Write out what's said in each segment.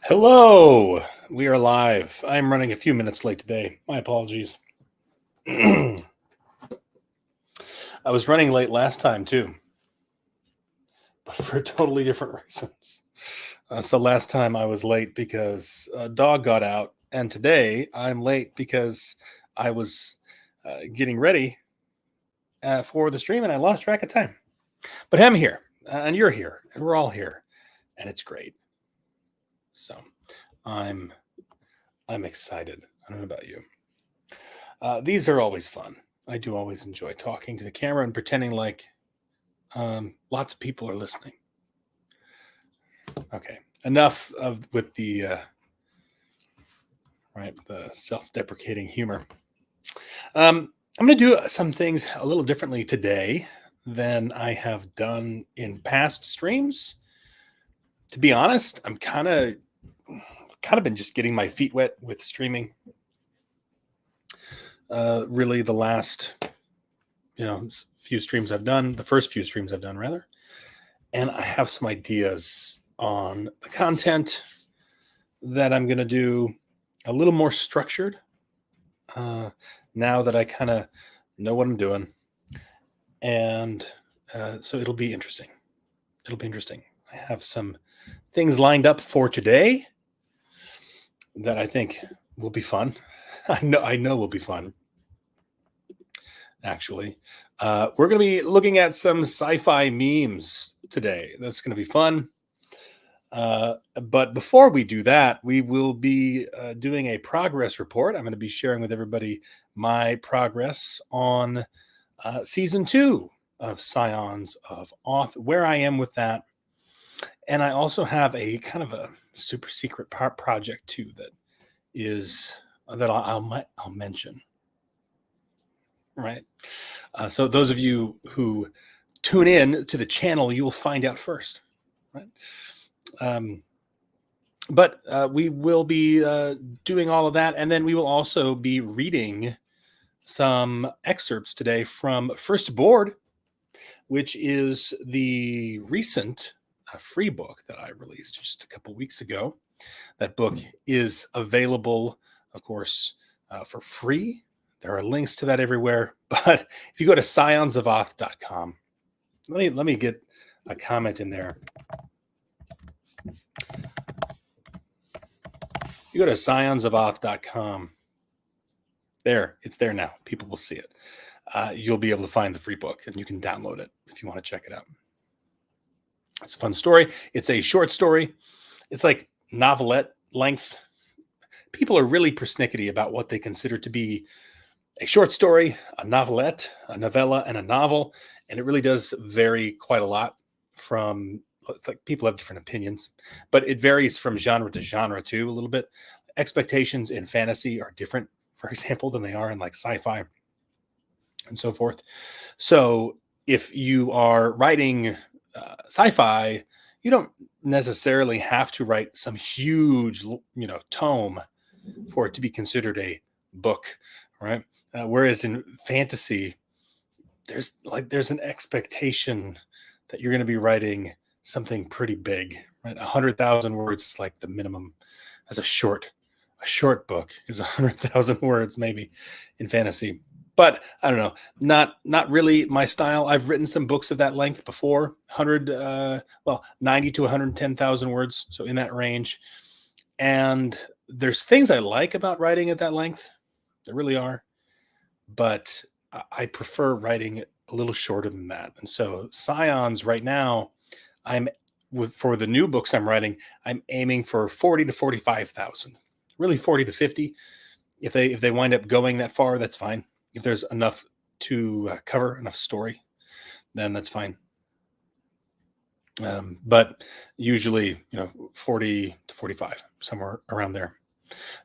Hello, we are live. I'm running a few minutes late today. My apologies. I was running late last time too, but for totally different reasons. So last time I was late because a dog got out, and today I'm late because I was getting ready for the stream and I lost track of time. But I'm here, and you're here, and we're all here, and it's great. So I'm excited. I don't know about you. These are always fun. I do always enjoy talking to the camera and pretending like lots of people are listening. Okay, enough with the the self-deprecating humor. I'm going to do some things a little differently today than I have done in past streams. To be honest, I'm kind of been just getting my feet wet with streaming. Really, the last few streams I've done, the first few streams I've done rather, and I have some ideas on the content that I'm going to do a little more structured now that I kind of know what I'm doing, and so it'll be interesting. I have some things lined up for today that I think will be fun. I know will be fun. Actually, we're going to be looking at some sci-fi memes today. That's going to be fun. But before we do that, we will be doing a progress report. I'm going to be sharing with everybody my progress on season 2 of Scions of Oth, where I am with that. And I also have a kind of a super secret project too that is that I'll mention. Right. So those of you who tune in to the channel, you will find out first. Right. But we will be doing all of that. And then we will also be reading some excerpts today from First Board, which is the recent free book that I released just a couple weeks ago. That book is available, of course, for free. There are links to that everywhere. But if you go to scionsofoth.com, let me get a comment in there. You go to scionsofoth.com. There, it's there now. People will see it. You'll be able to find the free book, and you can download it if you want to check it out. It's a fun story. It's a short story. It's like novelette length. People are really persnickety about what they consider to be a short story, a novelette, a novella, and a novel. And it really does vary quite a lot from, it's like people have different opinions, but it varies from genre to genre too, a little bit. Expectations in fantasy are different, for example, than they are in like sci-fi and so forth. So if you are writing sci-fi, you don't necessarily have to write some huge, tome for it to be considered a book, right? Whereas in fantasy, there's an expectation that you're going to be writing something pretty big, right? 100,000 words is like the minimum as a short book is 100,000 words maybe in fantasy. But I don't know, not really my style. I've written some books of that length before, 90 to 110,000 words, so in that range. And there's things I like about writing at that length. There really are. But I prefer writing a little shorter than that. And so Scions right now, for the new books I'm writing, I'm aiming for 40 to 45,000, really 40 to 50. If they wind up going that far, that's fine. If there's enough to cover, enough story, then that's fine. But usually, 40 to 45, somewhere around there.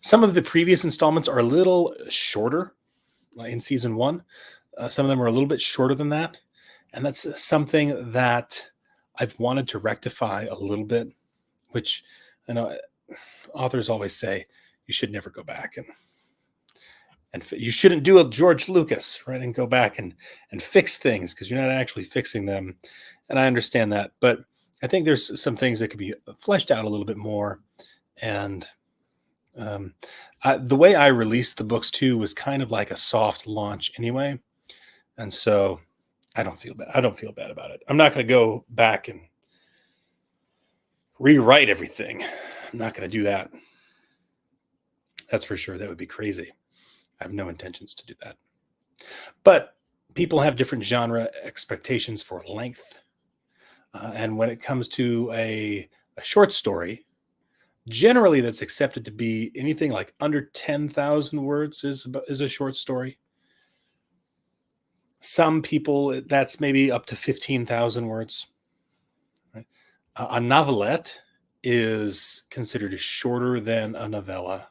Some of the previous installments are a little shorter in season 1. Some of them are a little bit shorter than that. And that's something that I've wanted to rectify a little bit, which I know authors always say you should never go back and you shouldn't do a George Lucas, right? And go back and fix things because you're not actually fixing them. And I understand that. But I think there's some things that could be fleshed out a little bit more And the way I released the books too was kind of like a soft launch anyway, and so I don't feel bad. I don't feel bad about it. I'm not going to go back and rewrite everything. I'm not going to do that. That's for sure. That would be crazy. I have no intentions to do that. But people have different genre expectations for length. And when it comes to a short story, generally that's accepted to be anything like under 10,000 words is a short story. Some people, that's maybe up to 15,000 words. Right? A novelette is considered shorter than a novella.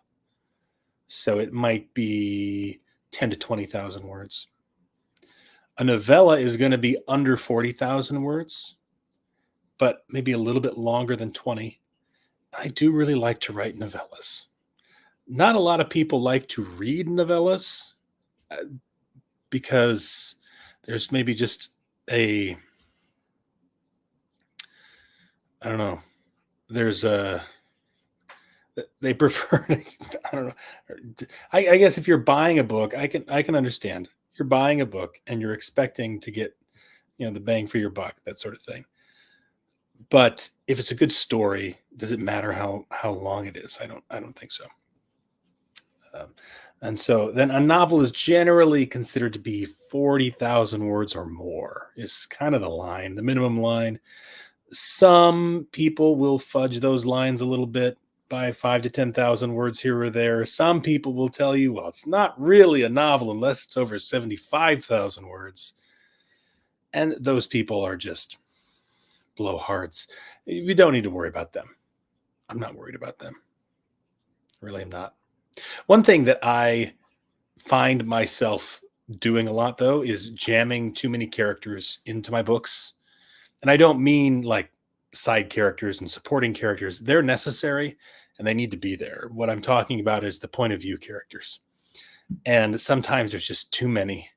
So it might be 10 to 20,000 words. A novella is going to be under 40,000 words, but maybe a little bit longer than 20. I do really like to write novellas. Not a lot of people like to read novellas because there's maybe just I don't know, they prefer, I don't know. I guess if you're buying a book, I can understand. You're buying a book and you're expecting to get, the bang for your buck, that sort of thing. But if it's a good story, does it matter how long it is? I don't think so. And so then a novel is generally considered to be 40,000 words or more is kind of the minimum line. Some people will fudge those lines a little bit by 5 to 10,000 words here or there. Some people will tell you, well, it's not really a novel unless it's over 75,000 words. And those people are just blowhards. You don't need to worry about them. I'm not worried about them. Really, I'm not. One thing that I find myself doing a lot, though, is jamming too many characters into my books. And I don't mean like side characters and supporting characters. They're necessary and they need to be there. What I'm talking about is the point of view characters. And sometimes there's just too many,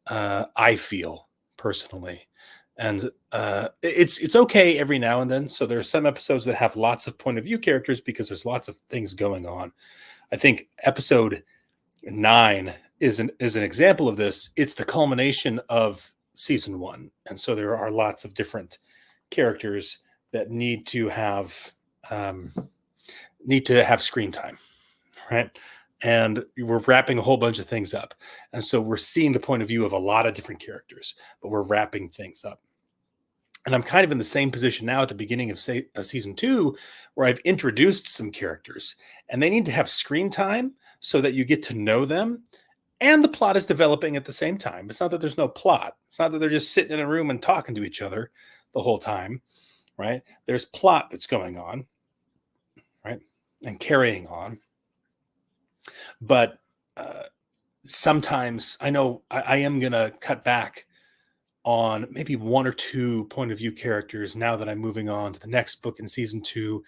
I feel personally. And it's okay every now and then. So there are some episodes that have lots of point of view characters because there's lots of things going on. I think episode 9 is an example of this. It's the culmination of season 1, and so there are lots of different characters that need to have screen time, right? And we're wrapping a whole bunch of things up, and so we're seeing the point of view of a lot of different characters, but we're wrapping things up. And I'm kind of in the same position now at the beginning of season 2, where I've introduced some characters and they need to have screen time so that you get to know them. And the plot is developing at the same time. It's not that there's no plot. It's not that they're just sitting in a room and talking to each other the whole time, right? There's plot that's going on, right? And carrying on. But sometimes I know I am going to cut back on maybe 1 or 2 point of view characters now that I'm moving on to the next book in season 2.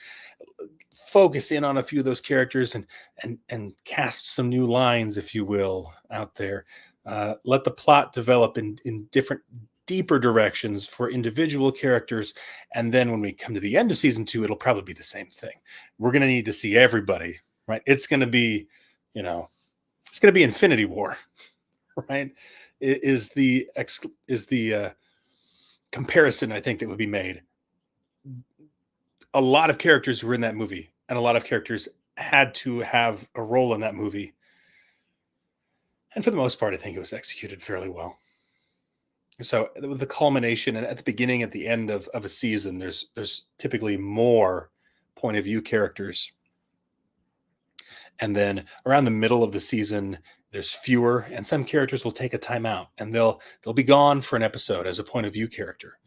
Focus in on a few of those characters and cast some new lines, if you will, out there. Let the plot develop in different, deeper directions for individual characters. And then when we come to the end of season 2, it'll probably be the same thing. We're going to need to see everybody, right? It's going to be, it's going to be Infinity War, right? Is the comparison I think that would be made. A lot of characters were in that movie, and a lot of characters had to have a role in that movie. And for the most part, I think it was executed fairly well. So with the culmination and at the beginning, at the end of a season, there's typically more point of view characters. And then around the middle of the season, there's fewer, and some characters will take a time out and they'll be gone for an episode as a point of view character.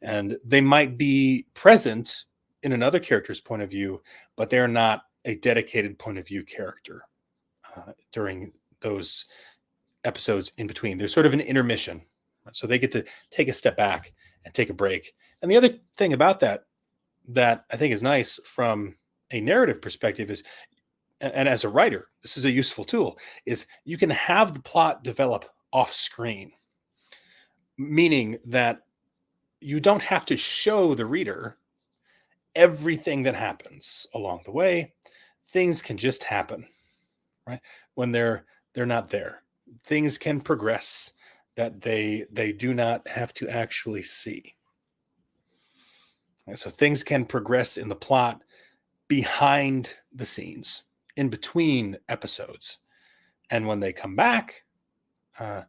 And they might be present in another character's point of view, but they're not a dedicated point of view character during those episodes in between. There's sort of an intermission. So they get to take a step back and take a break. And the other thing about that I think is nice from a narrative perspective is, and as a writer, this is a useful tool, is you can have the plot develop off screen, meaning that you don't have to show the reader everything that happens along the way, things can just happen, right? When they're not there, things can progress that they do not have to actually see. And so things can progress in the plot behind the scenes, in between episodes, and when they come back, uh,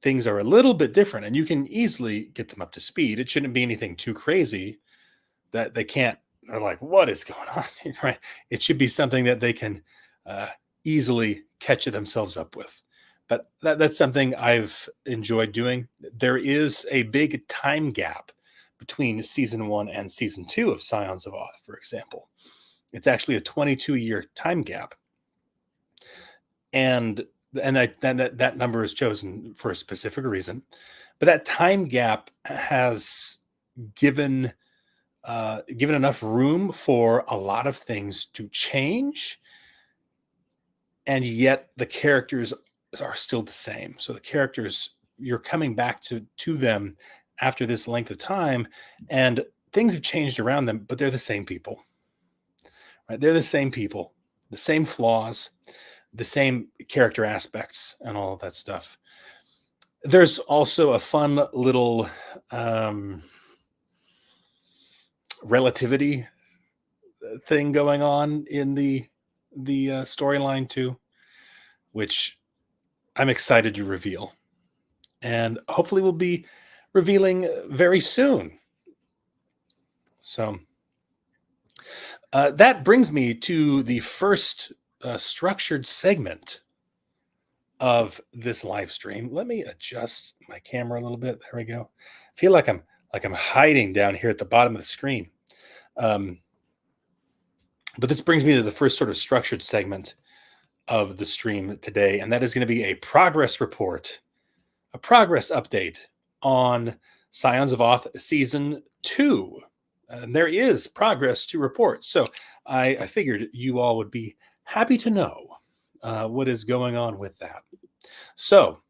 things are a little bit different, and you can easily get them up to speed. It shouldn't be anything too crazy that they can't. Are like, what is going on here, right? It should be something that they can uh, easily catch themselves up with. But that's something I've enjoyed doing. There is a big time gap between season 1 and season 2 of Scions of Oth, for example. It's actually a 22-year time gap, and that number is chosen for a specific reason. But that time gap has given given enough room for a lot of things to change, and yet the characters are still the same. So the characters, you're coming back to them after this length of time, and things have changed around them, but they're the same people, right? They're the same people, the same flaws, the same character aspects, and all of that stuff. There's also a fun little relativity thing going on in the storyline too, which I'm excited to reveal, and hopefully we'll be revealing very soon. So that brings me to the first structured segment of this live stream. Let me adjust my camera a little bit. There we go. I feel like I'm hiding down here at the bottom of the screen. But this brings me to the first sort of structured segment of the stream today, and that is going to be a progress report, a progress update on Scions of Oth Season 2. And there is progress to report. So I figured you all would be happy to know what is going on with that. So,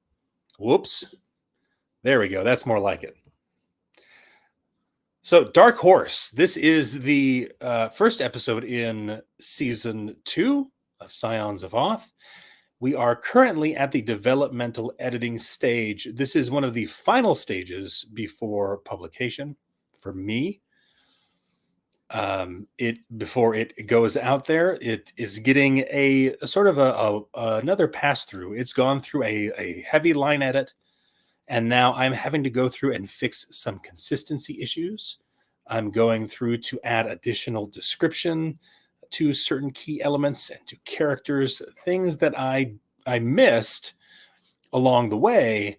whoops. There we go. That's more like it. So, Dark Horse. This is the first episode in Season 2 of Scions of Oth. We are currently at the developmental editing stage. This is one of the final stages before publication for me. Before it goes out there, it is getting a sort of another pass through. It's gone through a heavy line edit, and now I'm having to go through and fix some consistency issues. I'm going through to add additional description to certain key elements and to characters, things that I missed along the way.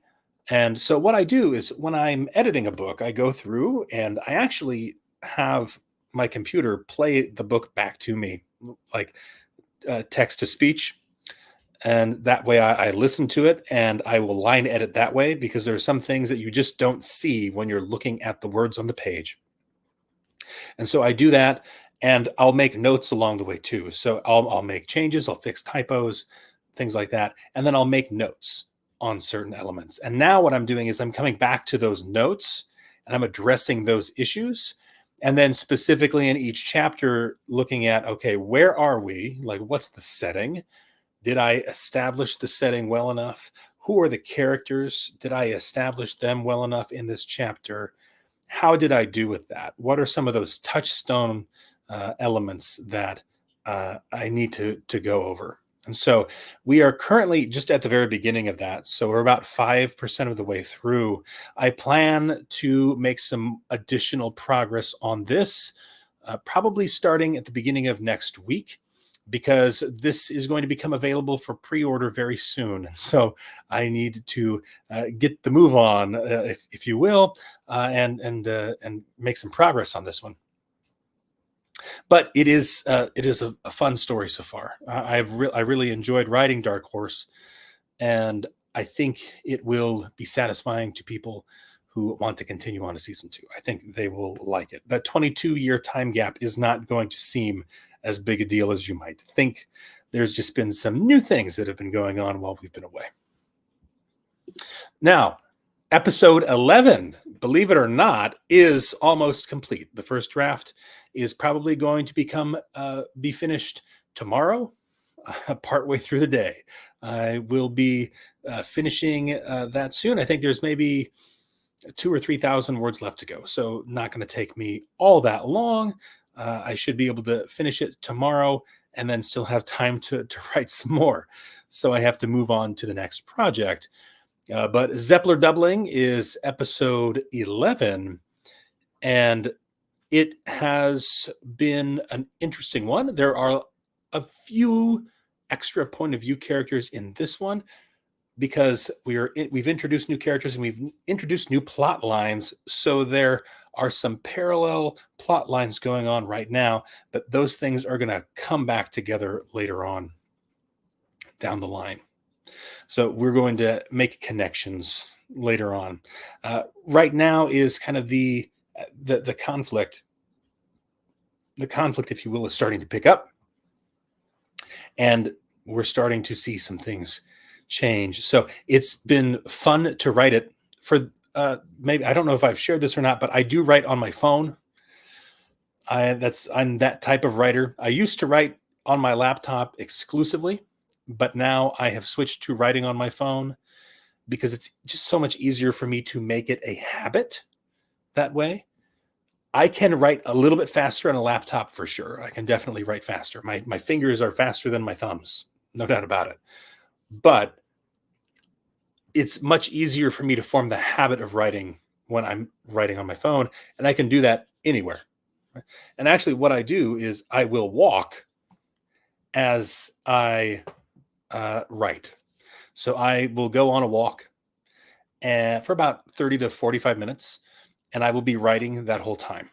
And so what I do is when I'm editing a book, I go through and I actually have my computer play the book back to me, like text to speech. And that way I listen to it and I will line edit that way, because there are some things that you just don't see when you're looking at the words on the page. And so I do that, and I'll make notes along the way too. So I'll make changes, I'll fix typos, things like that. And then I'll make notes on certain elements. And now what I'm doing is I'm coming back to those notes and I'm addressing those issues. And then specifically in each chapter, looking at, okay, where are we? Like, what's the setting? Did I establish the setting well enough? Who are the characters? Did I establish them well enough in this chapter? How did I do with that? What are some of those touchstone elements that I need to go over? And so we are currently just at the very beginning of that. So we're about 5% of the way through. I plan to make some additional progress on this, probably starting at the beginning of next week, because this is going to become available for pre-order very soon. So I need to get the move on, if you will, and make some progress on this one. But it is a fun story so far. I really enjoyed writing Dark Horse, and I think it will be satisfying to people who want to continue on to season 2. I think they will like it. That 22-year time gap is not going to seem as big a deal as you might think. There's just been some new things that have been going on while we've been away. Now, episode 11, believe it or not, is almost complete. The first draft is probably going to be finished tomorrow, partway through the day. I will be finishing that soon. I think there's maybe 2,000 or 3,000 words left to go, so not going to take me all that long. I should be able to finish it tomorrow and then still have time to write some more. So I have to move on to the next project. But Zeppler Doubling is episode 11, and it has been an interesting one. There are a few extra point of view characters in this one because we've introduced new characters and we've introduced new plot lines. So there are some parallel plot lines going on right now, but those things are going to come back together later on down the line. So we're going to make connections later on. Right now is kind of the conflict. The conflict, if you will, is starting to pick up, and we're starting to see some things change. So it's been fun to write it. For maybe, I don't know if I've shared this or not, but I do write on my phone. I'm that type of writer. I used to write on my laptop exclusively, but now I have switched to writing on my phone because it's just so much easier for me to make it a habit that way. I can write a little bit faster on a laptop for sure. I can definitely write faster. My fingers are faster than my thumbs, no doubt about it. But it's much easier for me to form the habit of writing when I'm writing on my phone, and I can do that anywhere. And actually, what I do is I will walk as I write. So I will go on a walk for about 30 to 45 minutes, and I will be writing that whole time.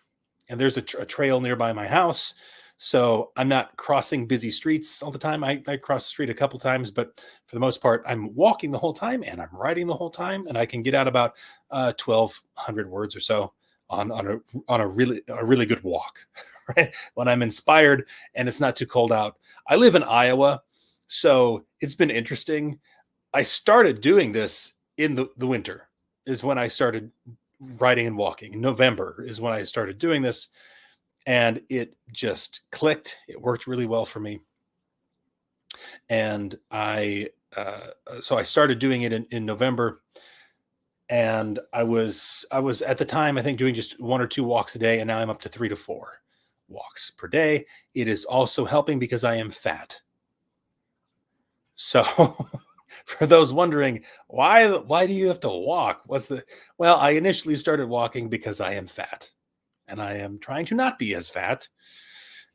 And there's a trail nearby my house, so I'm not crossing busy streets all the time. I cross the street a couple times, but for the most part, I'm walking the whole time and I'm writing the whole time, and I can get out about 1,200 words or so on a really good walk, right? When I'm inspired and it's not too cold out. I live in Iowa, so it's been interesting. I started doing this in the winter is when I started writing and walking. In November is when I started doing this, and it just clicked. It worked really well for me. And so I started doing it in November, and I was at the time, I think, doing just 1 or 2 walks a day, and now I'm up to 3 to 4 walks per day. It is also helping because I am fat. So for those wondering, why do you have to walk? Well, I initially started walking because I am fat, and I am trying to not be as fat.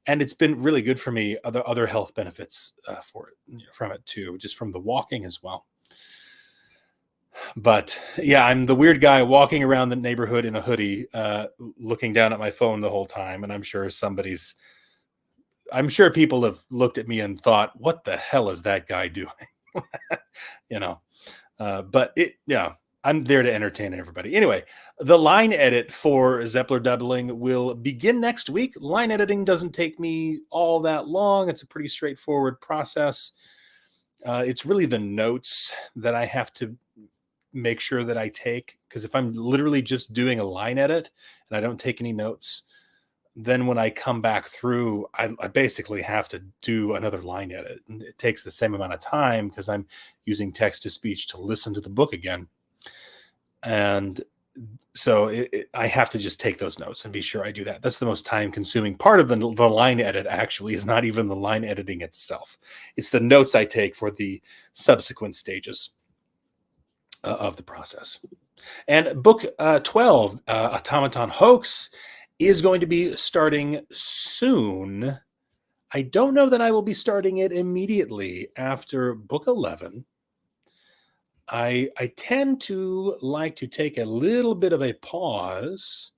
And it's been really good for me. Other health benefits from it too, just from the walking as well. But yeah, I'm the weird guy walking around the neighborhood in a hoodie, looking down at my phone the whole time. And I'm sure people have looked at me and thought, what the hell is that guy doing? But I'm there to entertain everybody. Anyway, the line edit for Zeppler Doubling will begin next week. Line editing doesn't take me all that long. It's a pretty straightforward process. It's really the notes that I have to make sure that I take, because if I'm literally just doing a line edit and I don't take any notes, then when I come back through, I basically have to do another line edit. And it takes the same amount of time because I'm using text to speech to listen to the book again. And so I have to just take those notes and be sure I do that. That's the most time consuming part of the line edit, actually, is not even the line editing itself. It's the notes I take for the subsequent stages of the process. And book 12, Automaton Hoax, is going to be starting soon. I don't know that I will be starting it immediately after book 11. I tend to like to take a little bit of a pause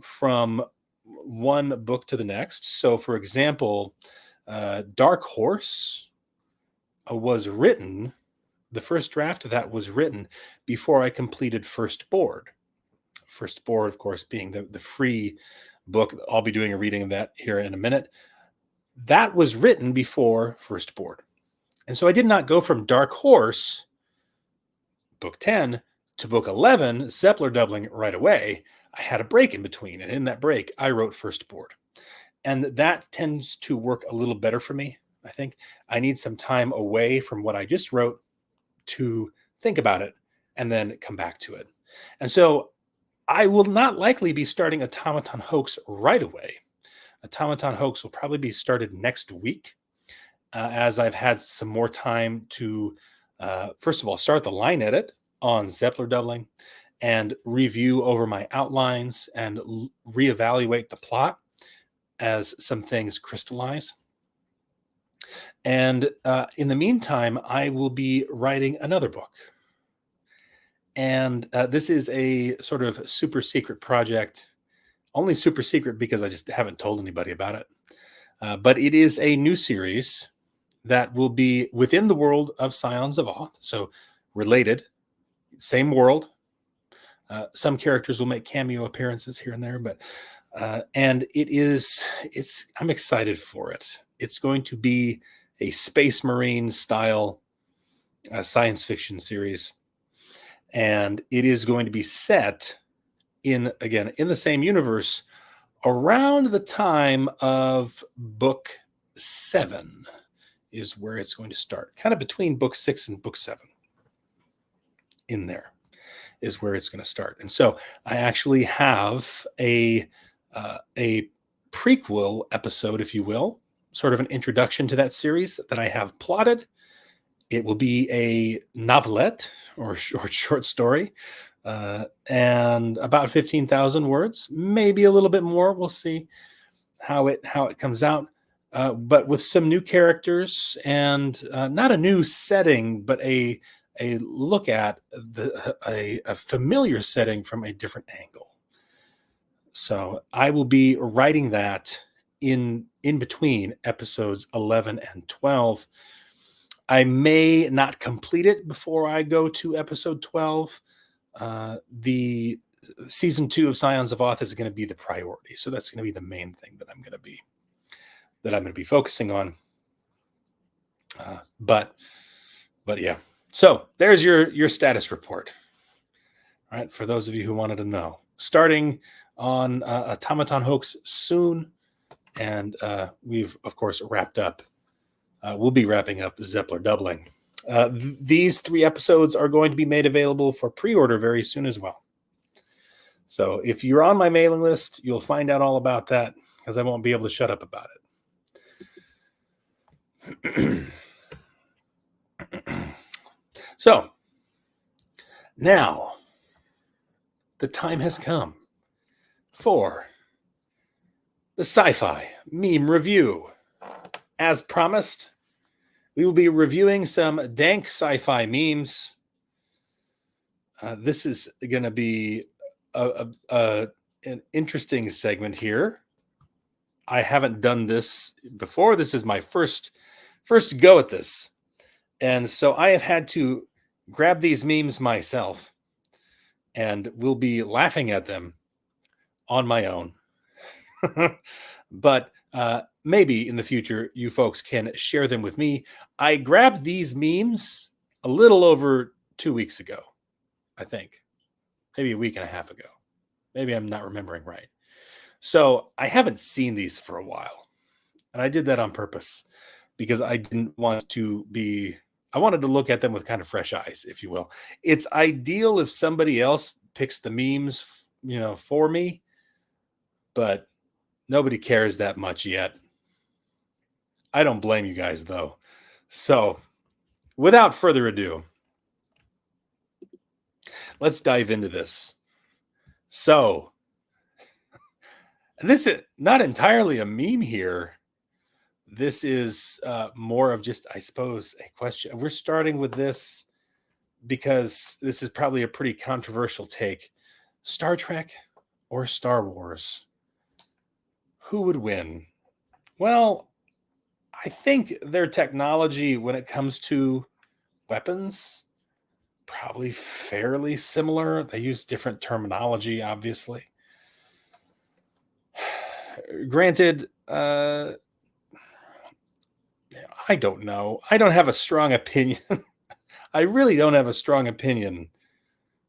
from one book to the next. So, for example, Dark Horse was written, the first draft of that was written before I completed First Board. First Board, of course, being the free book. I'll be doing a reading of that here in a minute. That was written before First Board. And so I did not go from Dark Horse, book 10, to book 11, Zeppler Doubling, right away. I had a break in between. And in that break, I wrote First Board. And that tends to work a little better for me. I think I need some time away from what I just wrote to think about it and then come back to it. And so I will not likely be starting Automaton Hoax right away. Automaton Hoax will probably be started next week, as I've had some more time to, first of all, start the line edit on Zeppler doubling and review over my outlines and reevaluate the plot as some things crystallize. And in the meantime, I will be writing another book. And this is a sort of super secret project, only super secret because I just haven't told anybody about it. But it is a new series that will be within the world of Scions of Oth. So related, same world. Some characters will make cameo appearances here and there, but and I'm excited for it. It's going to be a Space Marine style science fiction series. And it is going to be set in the same universe around the time of book 7 is where it's going to start. Kind of between book 6 and book 7. In there is where it's going to start. And so I actually have a prequel episode, if you will, sort of an introduction to that series that I have plotted. It will be a novelette or short story, and about 15,000 words, maybe a little bit more. We'll see how it comes out, but with some new characters and not a new setting, but a look at a familiar setting from a different angle. So I will be writing that in between episodes 11 and 12. I may not complete it before I go to episode 12. The season 2 of Scions of Oth is going to be the priority. So that's going to be the main thing that I'm going to be focusing on. But yeah. So there's your status report. All right. For those of you who wanted to know, starting on Automaton Hoax soon. And we've, of course, wrapped up. We'll be wrapping up Zeppler doubling. These 3 episodes are going to be made available for pre-order very soon as well. So if you're on my mailing list, you'll find out all about that because I won't be able to shut up about it. So now the time has come for the Sci-Fi Meme Review. As promised, we will be reviewing some Dank sci-fi memes. This is going to be an interesting segment here. I haven't done this before. This is my first go at this. And so I have had to grab these memes myself and will be laughing at them on my own. But maybe in the future, you folks can share them with me. I grabbed these memes a little over 2 weeks ago, I think. Maybe a week and a half ago. Maybe I'm not remembering right. So I haven't seen these for a while. And I did that on purpose because I didn't want to be... I wanted to look at them with kind of fresh eyes, if you will. It's ideal if somebody else picks the memes, for me. But nobody cares that much yet. I don't blame you guys, though. So, without further ado, let's dive into this. So, and this is not entirely a meme here. This is more of just, I suppose, a question. We're starting with this because this is probably a pretty controversial take. Star Trek or Star Wars? Who would win? Well, I think their technology when it comes to weapons, probably fairly similar. They use different terminology, obviously. Granted, I don't know. I don't have a strong opinion. I really don't have a strong opinion.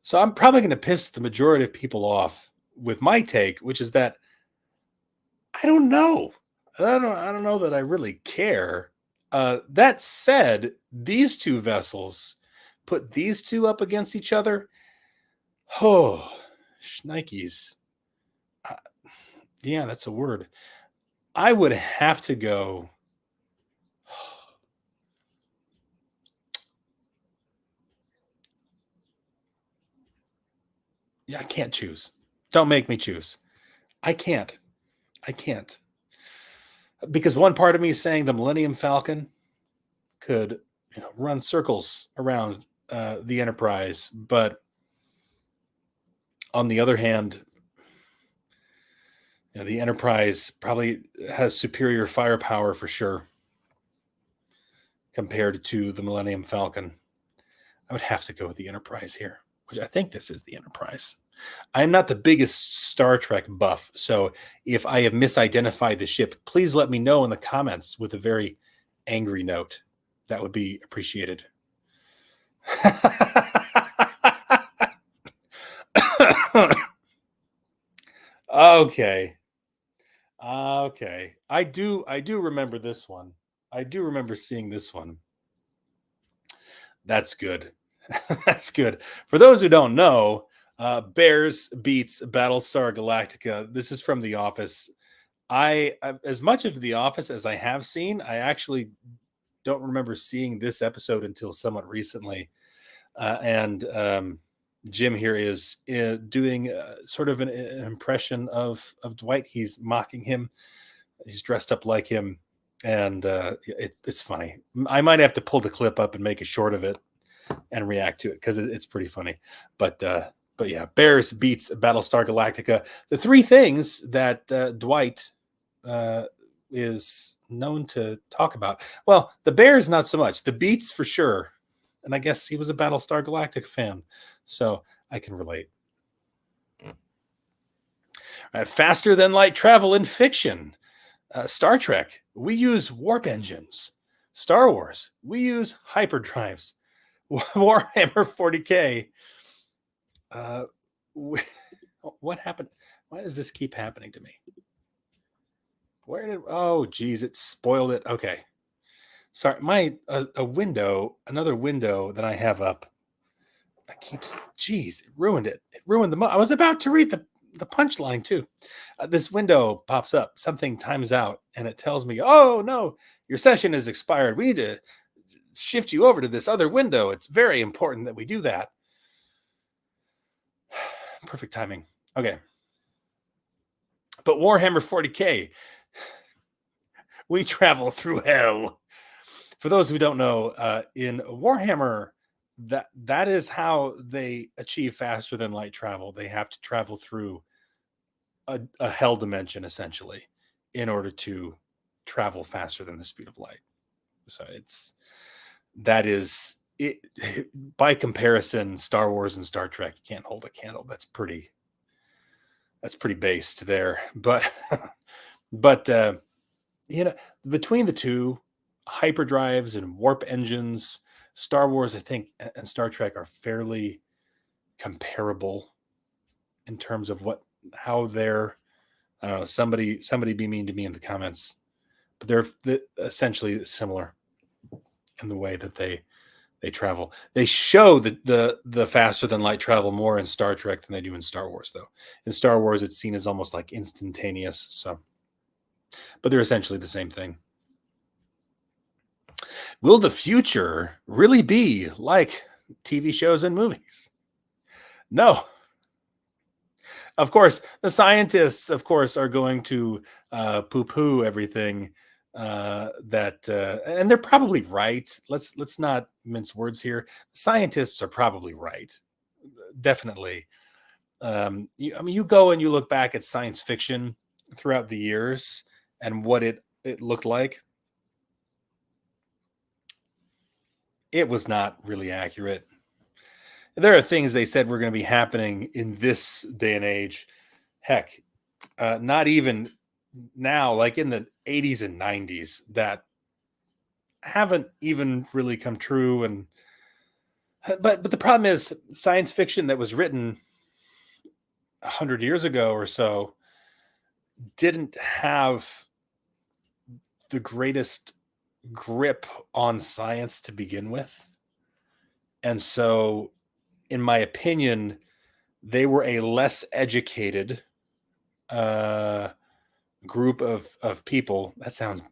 So I'm probably going to piss the majority of people off with my take, which is that I don't know. I don't know that I really care. That said, these two vessels, put these two up against each other. Oh, shnikes. Uh, yeah, that's a word. I would have to go. Yeah, I can't choose. Don't make me choose. I can't. I can't. Because one part of me is saying the Millennium Falcon could, run circles around the Enterprise, but on the other hand, the Enterprise probably has superior firepower for sure compared to the Millennium Falcon. I would have to go with the Enterprise here, which I think this is the Enterprise. I'm not the biggest Star Trek buff, so if I have misidentified the ship, please let me know in the comments with a very angry note. That would be appreciated. Okay. Okay. I do remember this one. I do remember seeing this one. That's good. That's good. For those who don't know, Bears beats Battlestar Galactica. This is from The Office. As much of The Office as I have seen, I actually don't remember seeing this episode until somewhat recently. And Jim here is doing sort of an impression of Dwight. He's mocking him. He's dressed up like him, and it's funny. I might have to pull the clip up and make a short of it and react to it because it's pretty funny. But yeah, Bears beats Battlestar Galactica. The three things that Dwight is known to talk about. Well, the Bears not so much. The beats for sure. And I guess he was a Battlestar Galactica fan, so I can relate. Faster than light travel in fiction. Star Trek, we use warp engines. Star Wars, we use hyperdrives. Warhammer 40K. What happened? Why does this keep happening to me? Oh, geez, it spoiled it. Okay. Sorry, another window that I have up. Geez, it ruined it. It ruined I was about to read the punchline too. This window pops up, something times out, and it tells me, oh no, your session is expired. We need to shift you over to this other window. It's very important that we do that. Perfect timing. Okay. But Warhammer 40K, we travel through hell. For those who don't know, in Warhammer, that is how they achieve faster than light travel. They have to travel through a hell dimension, essentially, in order to travel faster than the speed of light. So that is it. By comparison, Star Wars and Star Trek can't hold a candle. That's pretty based there. But between the two, hyperdrives and warp engines, Star Wars, I think, and Star Trek are fairly comparable in terms of how they're. I don't know. Somebody be mean to me in the comments, but they're essentially similar in the way that they travel. They show the faster than light travel more in Star Trek than they do in Star Wars, though. In Star Wars, it's seen as almost like instantaneous. So, but they're essentially the same thing. Will the future really be like TV shows and movies? No. Of course, the scientists, are going to poo-poo everything and they're probably right. Let's not mince words here. Scientists are probably right, definitely. You go and you look back at science fiction throughout the years and what it looked like. It was not really accurate. There are things they said were going to be happening in this day and age. Heck, not even now, like in the 80s and 90s, that haven't even really come true. But the problem is science fiction that was written 100 years ago or so didn't have the greatest grip on science to begin with. And so, in my opinion, they were a less educated group of people. That sounds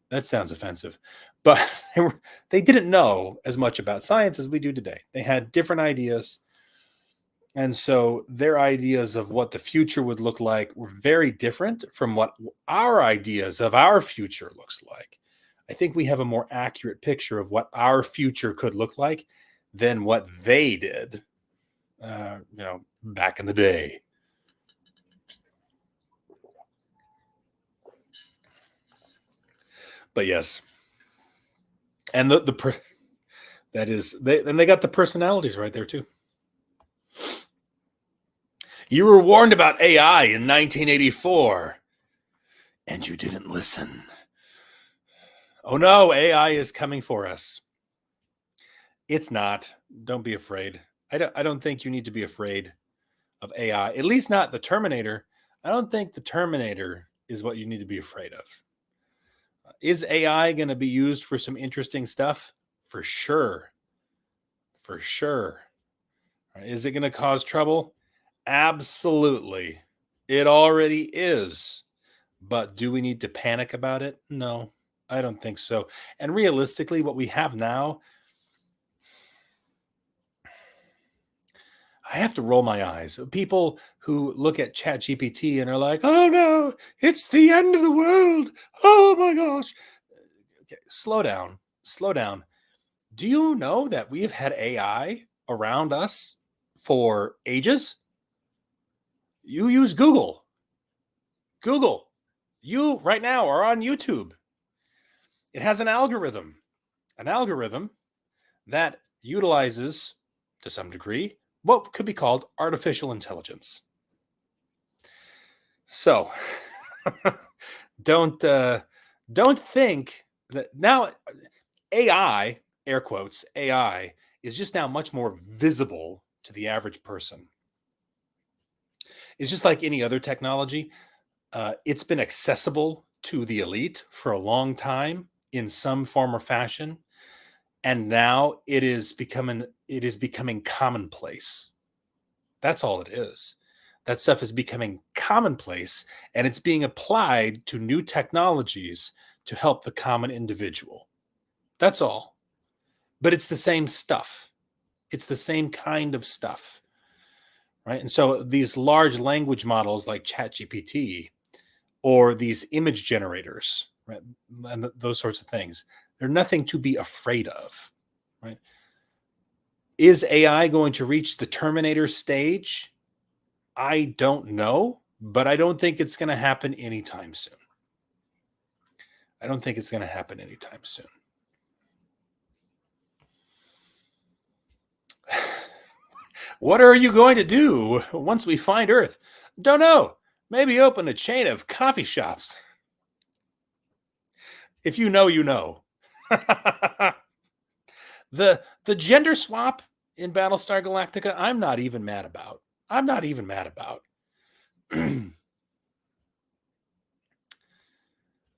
offensive, but they didn't know as much about science as we do today. They had different ideas, and so their ideas of what the future would look like were very different from what our ideas of our future looks like. I think we have a more accurate picture of what our future could look like than what they did, back in the day. But yes, and that is they got the personalities right there too. You were warned about AI in 1984, and you didn't listen. Oh no, AI is coming for us. It's not. Don't be afraid. I don't think you need to be afraid of AI. At least not the Terminator. I don't think the Terminator is what you need to be afraid of. Is AI going to be used for some interesting stuff? For sure. For sure. Is it going to cause trouble? Absolutely. It already is. But do we need to panic about it? No, I don't think so. And realistically, what we have now, I have to roll my eyes. People who look at ChatGPT and are like, oh no, it's the end of the world. Oh my gosh. Okay, slow down. Slow down. Do you know that we have had AI around us for ages? You use Google. Google. You right now are on YouTube. It has an algorithm that utilizes, to some degree, what could be called artificial intelligence. So don't think that now AI, air quotes, AI is just now much more visible to the average person. It's just like any other technology. It's been accessible to the elite for a long time in some form or fashion, and now it is becoming commonplace. That's all it is. That stuff is becoming commonplace, and it's being applied to new technologies to help the common individual. That's all. But it's the same stuff. It's the same kind of stuff, right? And so these large language models like ChatGPT or these image generators, right, and those sorts of things, they're nothing to be afraid of, right? Is AI going to reach the Terminator stage? I don't know, but I don't think it's going to happen anytime soon. I don't think it's going to happen anytime soon. What are you going to do once we find Earth? Don't know. Maybe open a chain of coffee shops. If you know, you know. the gender swap in Battlestar Galactica, I'm not even mad about. And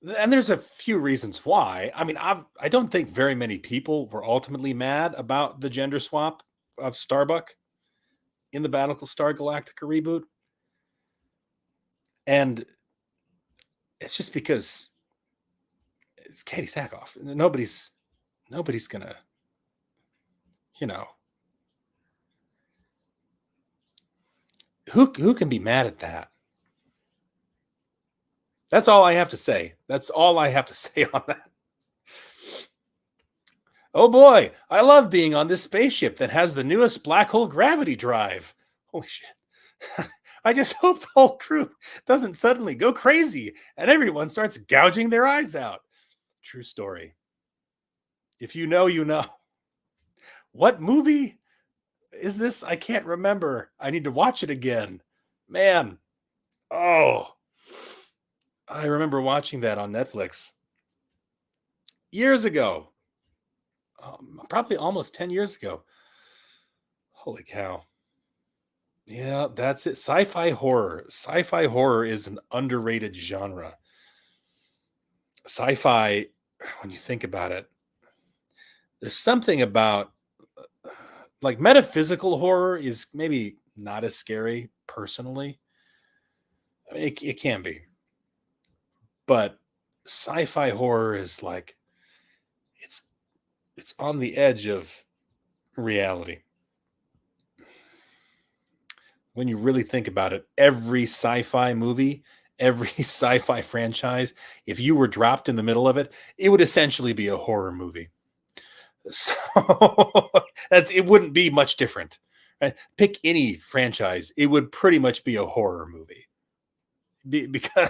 there's a few reasons why. I mean, I don't think very many people were ultimately mad about the gender swap of Starbuck in the Battlestar Galactica reboot. And it's just because it's Katie Sackhoff. Nobody's gonna, you know, who can be mad at that? That's all I have to say. That's all I have to say on that. Oh boy, I love being on this spaceship that has the newest black hole gravity drive. Holy shit. I just hope the whole crew doesn't suddenly go crazy and everyone starts gouging their eyes out. True story. If you know, you know. What movie is this? I can't remember. I need to watch it again. Man. Oh. I remember watching that on Netflix years ago. Probably almost 10 years ago. Holy cow. Yeah, that's it. Sci-fi horror. Sci-fi horror is an underrated genre. Sci-fi when you think about it, there's something about like metaphysical horror is maybe not as scary personally. I mean, it can be, but sci-fi horror is like it's it's on the edge of reality. When you really think about it, every sci-fi movie, every sci-fi franchise, if you were dropped in the middle of it, it would essentially be a horror movie. So it wouldn't be much different. Right? Pick any franchise, it would pretty much be a horror movie. Because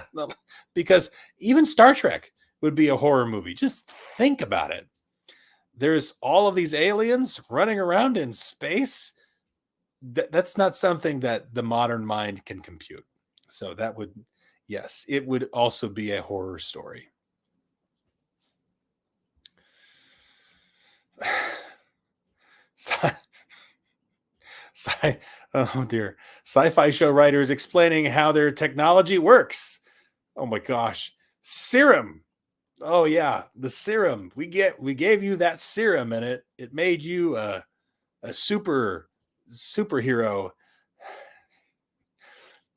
because even Star Trek would be a horror movie. Just think about it. There's all of these aliens running around in space. That's not something that the modern mind can compute. So that would, yes, it would also be a horror story. Sci- oh dear. Sci-fi show writers explaining how their technology works. Oh my gosh. Serum. Oh yeah, the serum. We gave you that serum and it made you a superhero.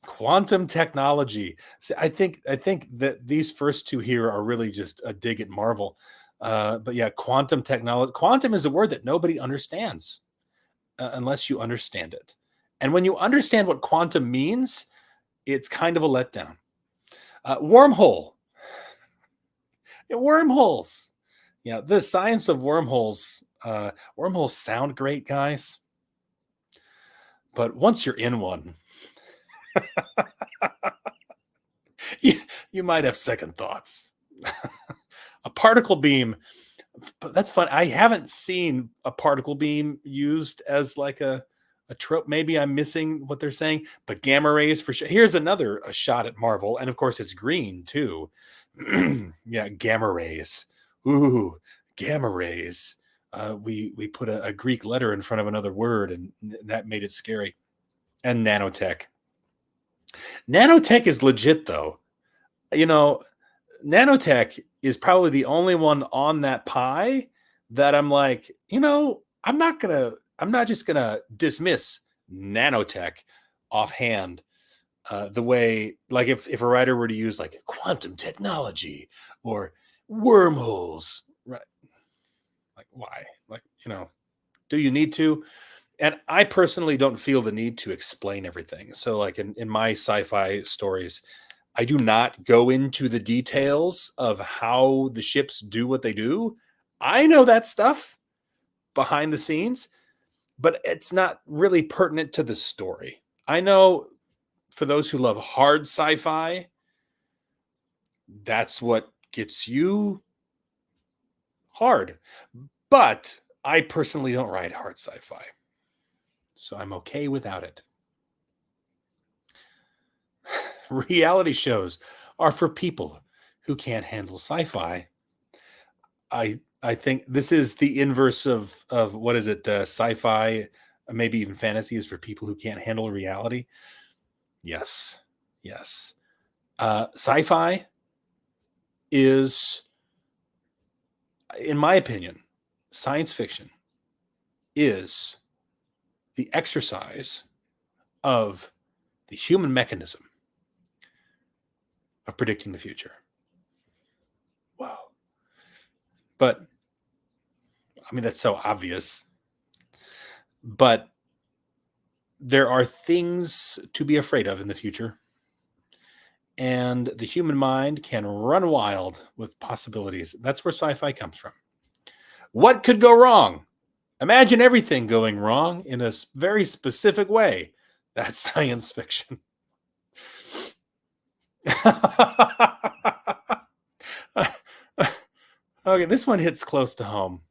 Quantum technology. See, I think that these first two here are really just a dig at Marvel. But yeah, quantum technology. Quantum is a word that nobody understands unless you understand it. And when you understand what quantum means, it's kind of a letdown. Wormhole. Yeah, wormholes. Yeah, the science of wormholes. Wormholes sound great, guys, but once you're in one, you, you might have second thoughts. A particle beam, but that's fun. I haven't seen a particle beam used as like a trope. Maybe I'm missing what they're saying, but gamma rays for sure. Here's another a shot at Marvel, and of course it's green too. Yeah, gamma rays. Ooh, gamma rays. We put a Greek letter in front of another word, and that made it scary. And nanotech. Nanotech is legit though. You know, nanotech is probably the only one on that pie that I'm like, I'm not just gonna dismiss nanotech offhand. The way, like, if a writer were to use like quantum technology or wormholes, right? Like, why? Like, do you need to? And I personally don't feel the need to explain everything. So, like in my sci-fi stories, I do not go into the details of how the ships do what they do. I know that stuff behind the scenes, but it's not really pertinent to the story. I know for those who love hard sci-fi, that's what gets you hard. But I personally don't write hard sci-fi. So I'm okay without it. Reality shows are for people who can't handle sci-fi. I think this is the inverse of what is it? Sci-fi, maybe even fantasy is for people who can't handle reality. Yes, yes. Sci-fi is, in my opinion, science fiction is the exercise of the human mechanism of predicting the future. Wow. But I mean, that's so obvious. But there are things to be afraid of in the future. And the human mind can run wild with possibilities. That's where sci-fi comes from. What could go wrong? Imagine everything going wrong in a very specific way. That's science fiction. Okay, this one hits close to home.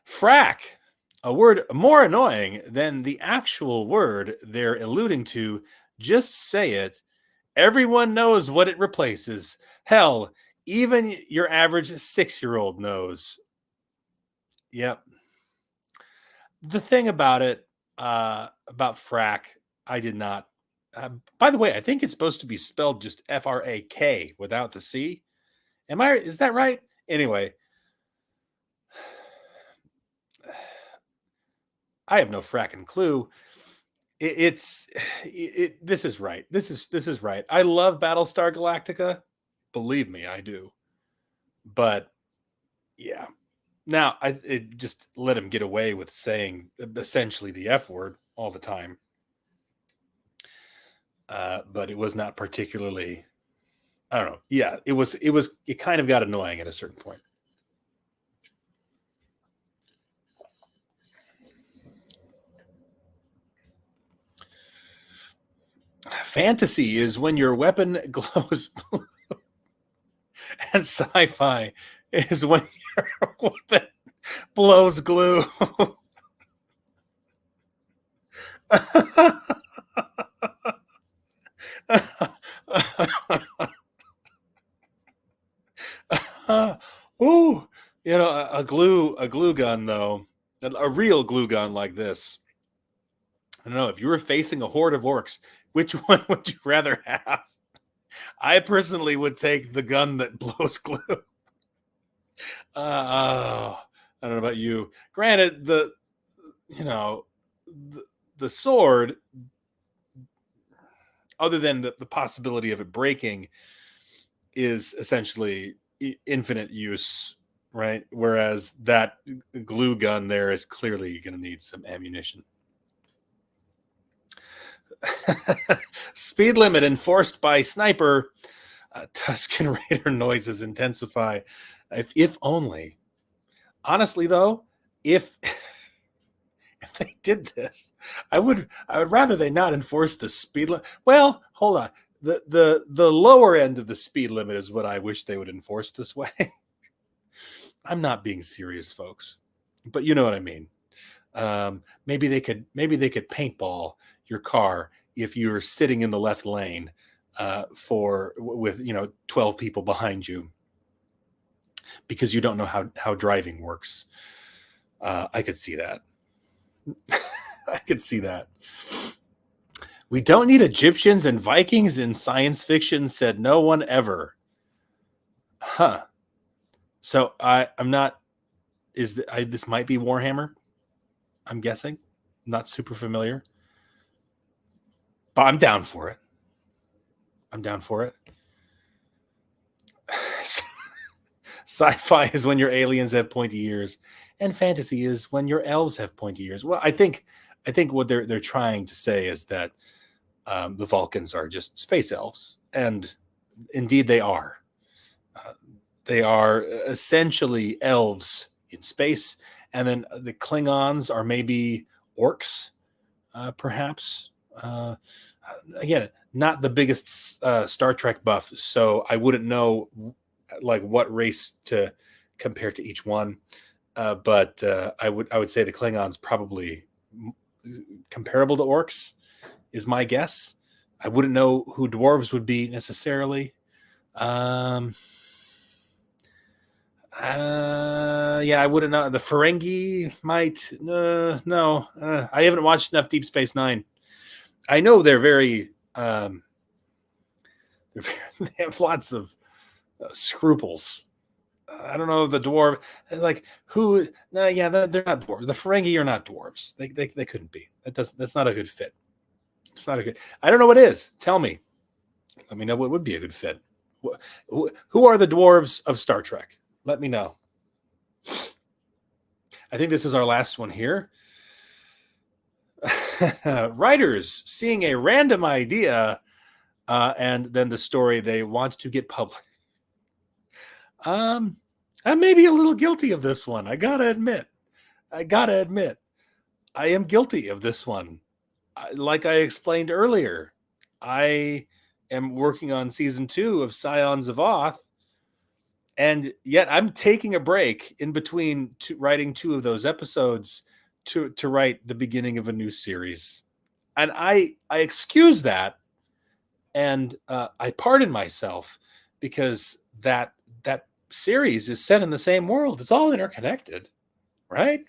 Frack, a word more annoying than the actual word they're alluding to. Just say it. Everyone knows what it replaces. Hell, even your average 6-year-old knows. Yep. The thing about it, about frack, I did not. By the way, I think it's supposed to be spelled just Frak without the C. Is that right? Anyway, I have no fracking clue. This is right. This is right. I love Battlestar Galactica. Believe me, I do. But yeah. Now it just let him get away with saying essentially the F word all the time. But it was not particularly, I don't know. Yeah, it kind of got annoying at a certain point. Fantasy is when your weapon glows blue, and sci-fi is when your weapon blows glue. Ooh, a glue gun though, a real glue gun like this. I don't know, if you were facing a horde of orcs, which one would you rather have? I personally would take the gun that blows glue. I don't know about you. Granted, the, the sword, other than the possibility of it breaking, is essentially infinite use, right? Whereas that glue gun there is clearly going to need some ammunition. Speed limit enforced by sniper. Tusken Raider noises intensify. If only. Honestly, though, if they did this, I would rather they not enforce the speed limit. Well, hold on. The lower end of the speed limit is what I wish they would enforce this way. I'm not being serious, folks, but you know what I mean. Maybe they could paintball your car if you're sitting in the left lane with 12 people behind you, because you don't know how driving works. I could see that. I could see that. We don't need Egyptians and Vikings in science fiction, said no one ever. Huh. So I'm not. This might be Warhammer? I'm guessing. I'm not super familiar, but I'm down for it. I'm down for it. Sci-fi is when your aliens have pointy ears, and fantasy is when your elves have pointy ears. Well, I think what they're trying to say is that the Vulcans are just space elves, and indeed they are. They are essentially elves in space, and then the Klingons are maybe orcs, perhaps. Again, not the biggest Star Trek buff, so I wouldn't know like what race to compare to each one. But I would say the Klingons probably comparable to orcs is my guess. I wouldn't know who dwarves would be necessarily. Yeah, I wouldn't know. The Ferengi might. No, I haven't watched enough Deep Space Nine. I know they're very. They have lots of scruples. I don't know the dwarf. Like who? Yeah, they're not dwarves. The Ferengi are not dwarves. They couldn't be. That's not a good fit. It's not a good. I don't know what is. Tell me. Let me know what would be a good fit. Who are the dwarves of Star Trek? Let me know. I think this is our last one here. Writers seeing a random idea and then the story they want to get published. I may be a little guilty of this one. I gotta admit. I am guilty of this one. Like I explained earlier, I am working on season 2 of Scions of Oth, and yet I'm taking a break in between writing 2 of those episodes to write the beginning of a new series. And I excuse that, and I pardon myself, because that series is set in the same world. It's all interconnected, right?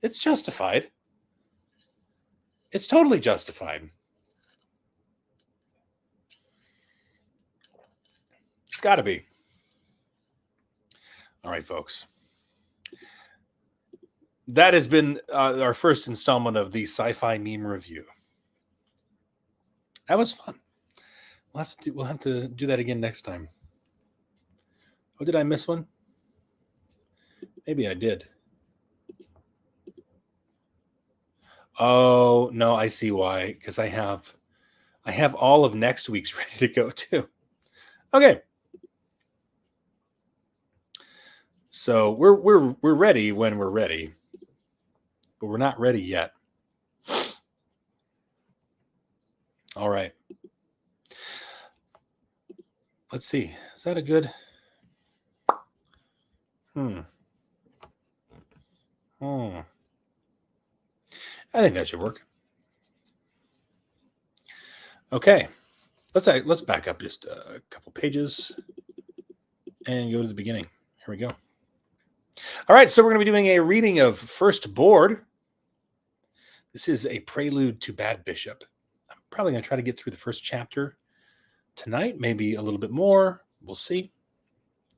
It's justified. It's totally justified. It's got to be. All right, folks. That has been our first installment of the Sci-Fi Meme Review. That was fun. We'll have to do that again next time. Oh, did I miss one? Maybe I did. Oh no, I see why. Because I have all of next week's ready to go too. Okay. So we're ready when we're ready, but we're not ready yet. All right. Let's see. Is that a good? I think that should work. Okay. Let's back up just a couple pages and go to the beginning. Here we go. All right, so we're going to be doing a reading of First Board. This is a prelude to Bad Bishop. I'm probably going to try to get through the first chapter tonight, maybe a little bit more. We'll see.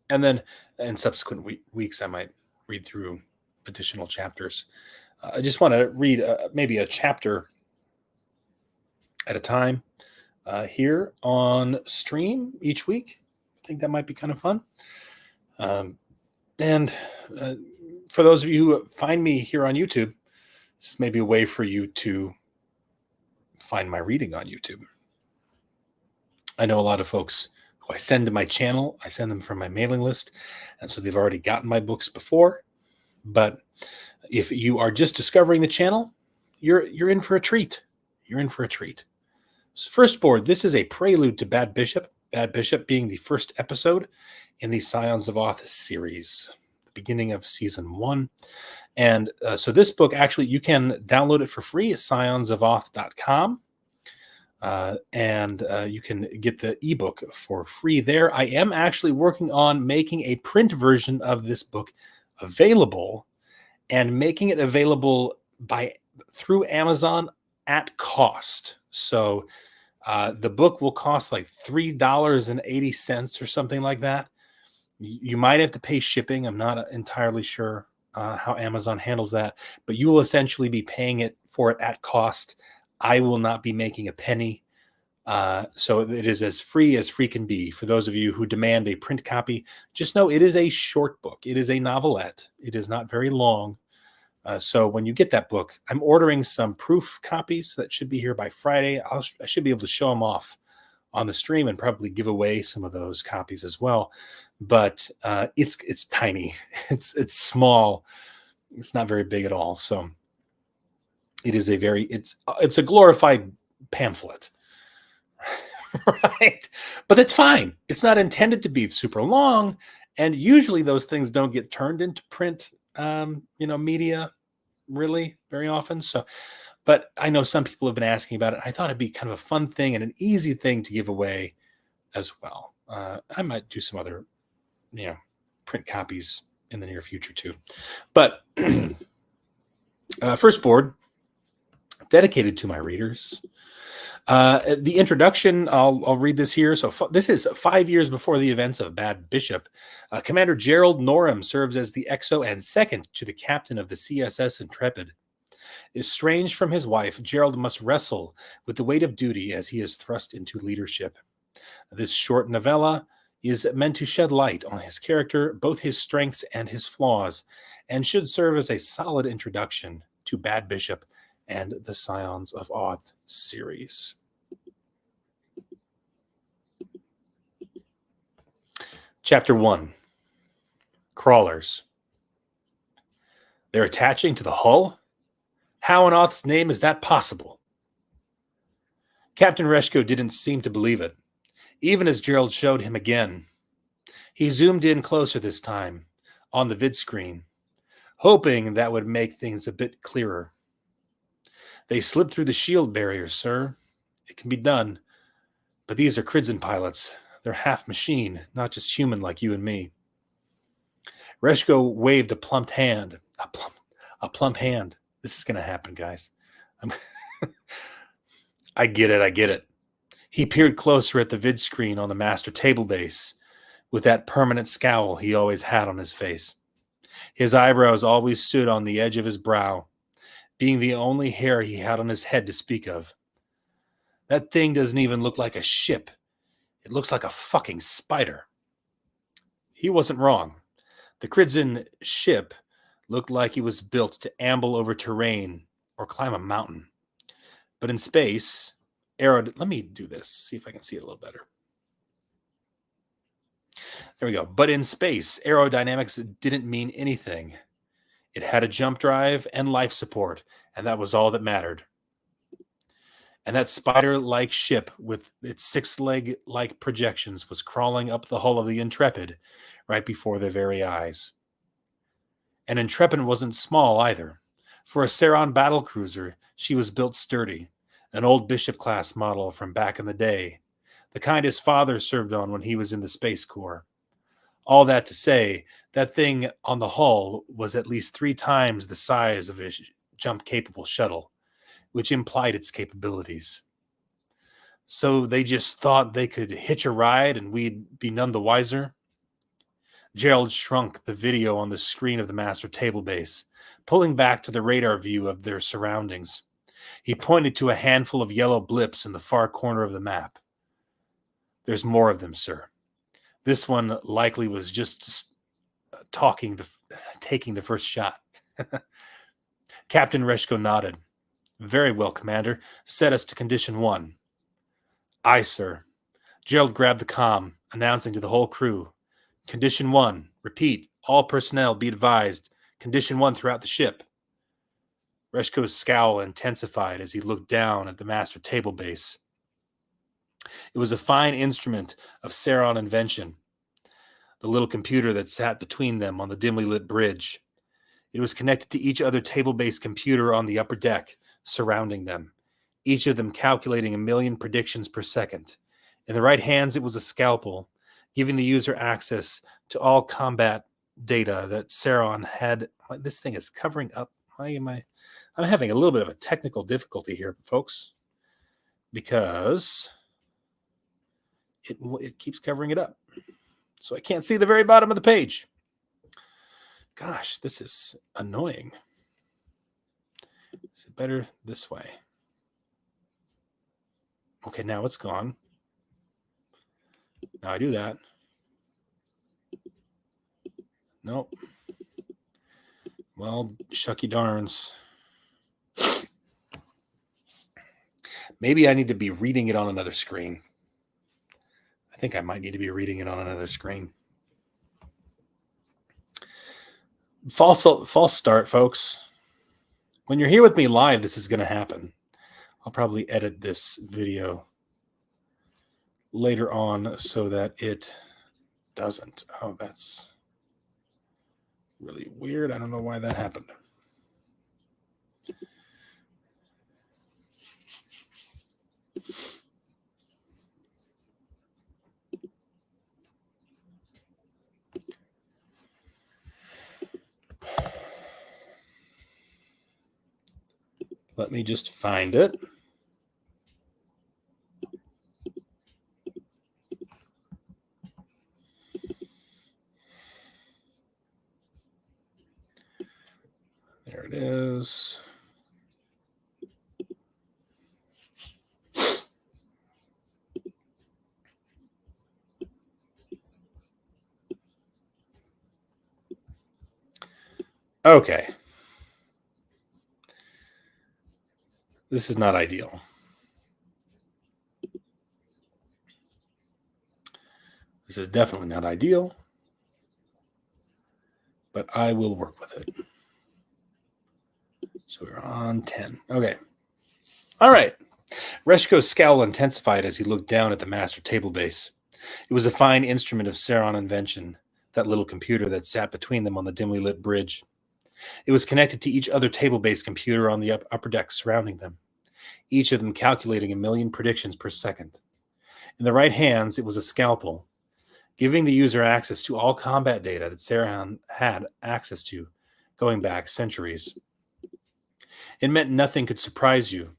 And then in subsequent weeks, I might read through additional chapters. I just want to read maybe a chapter at a time here on stream each week. I think that might be kind of fun. And for those of you who find me here on YouTube, this is maybe a way for you to find my reading on YouTube. I know a lot of folks who I send to my channel, I send them from my mailing list, and so they've already gotten my books before. But if you are just discovering the channel, you're in for a treat. You're in for a treat. So First Board, this is a prelude to Bad Bishop. Bad Bishop being the first episode in the Scions of Oth series, the beginning of season 1. And so this book, actually, you can download it for free at scionsofoth.com. And you can get the ebook for free there. I am actually working on making a print version of this book available and making it available through Amazon at cost. So the book will cost like $3.80 or something like that. You might have to pay shipping. I'm not entirely sure how Amazon handles that, but you will essentially be paying for it at cost. I will not be making a penny. So it is as free can be. For those of you who demand a print copy, just know it is a short book. It is a novelette. It is not very long. So when you get that book, I'm ordering some proof copies that should be here by Friday. I should be able to show them off on the stream and probably give away some of those copies as well. But it's tiny. It's small. It's not very big at all. So it is it's a glorified pamphlet. Right? But that's fine. It's not intended to be super long. And usually those things don't get turned into print, media really very often. So, but I know some people have been asking about it. I thought it'd be kind of a fun thing and an easy thing to give away as well. I might do some other, print copies in the near future too. But First Board, dedicated to my readers. The introduction, I'll read this here. So this is 5 years before the events of Bad Bishop. Commander Gerald Norham serves as the XO and second to the captain of the CSS Intrepid. Estranged from his wife, Gerald must wrestle with the weight of duty as he is thrust into leadership. This short novella is meant to shed light on his character, both his strengths and his flaws, and should serve as a solid introduction to Bad Bishop and the Scions of Oth series. Chapter 1, Crawlers. They're attaching to the hull? How in Oth's name is that possible? Captain Reshko didn't seem to believe it, even as Gerald showed him again. He zoomed in closer this time, on the vid screen, hoping that would make things a bit clearer. They slipped through the shield barrier, sir. It can be done. But these are Cridson pilots. They're half machine, not just human like you and me. Reshko waved a plump hand. A plump hand. This is going to happen, guys. I get it. He peered closer at the vid screen on the master table base. with that permanent scowl he always had on his face. His eyebrows always stood on the edge of his brow, being the only hair he had on his head to speak of. That thing doesn't even look like a ship. It looks like a fucking spider. He wasn't wrong. The Kridzin ship looked like he was built to amble over terrain or climb a mountain. But in space, let me do this, see if I can see it a little better. There we go. But in space, aerodynamics didn't mean anything. It had a jump drive and life support, and that was all that mattered. And that spider-like ship with its six-leg-like projections was crawling up the hull of the Intrepid right before their very eyes. And Intrepid wasn't small either. For a Saron battlecruiser, she was built sturdy, an old Bishop-class model from back in the day, the kind his father served on when he was in the Space Corps. All that to say, that thing on the hull was at least 3 times the size of a jump-capable shuttle, which implied its capabilities. So they just thought they could hitch a ride and we'd be none the wiser? Gerald shrunk the video on the screen of the master table base, pulling back to the radar view of their surroundings. He pointed to a handful of yellow blips in the far corner of the map. There's more of them, sir. This one likely was just taking the first shot. Captain Reshko nodded. Very well, Commander. Set us to condition 1. Aye, sir. Gerald grabbed the comm, announcing to the whole crew. Condition 1. Repeat. All personnel be advised. Condition 1 throughout the ship. Reshko's scowl intensified as he looked down at the master table base. It was a fine instrument of Saron invention, the little computer that sat between them on the dimly lit bridge. It was connected to each other table-based computer on the upper deck, surrounding them, each of them calculating 1,000,000 predictions per second. In the right hands, it was a scalpel, giving the user access to all combat data that Saron had. This thing is covering up. I'm having a little bit of a technical difficulty here, folks, because it keeps covering it up. So I can't see the very bottom of the page. Gosh, this is annoying. Is it better this way? Okay, now it's gone. Now I do that. Nope. Well, shucky darns. Maybe I need to be reading it on another screen. I think I might need to be reading it on another screen. False start, folks. When you're here with me live, this is going to happen. I'll probably edit this video later on so that it doesn't. Oh, that's really weird. I don't know why that happened. Let me just find it. There it is. Okay. This is not ideal. This is definitely not ideal, but I will work with it. So we're on 10. Okay. All right. Reshko's scowl intensified as he looked down at the master table base. It was a fine instrument of Saron invention, that little computer that sat between them on the dimly lit bridge. It was connected to each other table-based computer on the upper deck surrounding them, each of them calculating 1,000,000 predictions per second. In the right hands, it was a scalpel, giving the user access to all combat data that Saron had access to, going back centuries. It meant nothing could surprise you,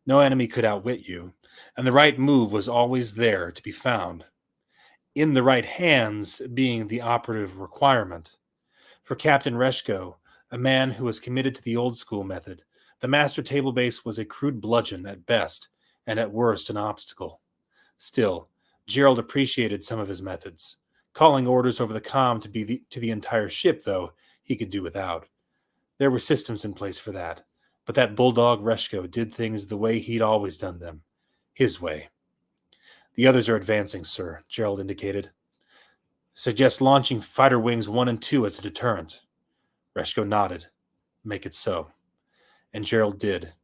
no enemy could outwit you, and the right move was always there to be found. in the right hands being the operative requirement. For Captain Reshko, a man who was committed to the old school method, the master table base was a crude bludgeon at best, and at worst an obstacle. Still, Gerald appreciated some of his methods. Calling orders over the comm to the entire ship, though, he could do without. There were systems in place for that, but that bulldog Reshko did things the way he'd always done them. His way. The others are advancing, sir, Gerald indicated. Suggest launching Fighter Wings 1 and 2 as a deterrent. Reshko nodded. Make it so. And Gerald did.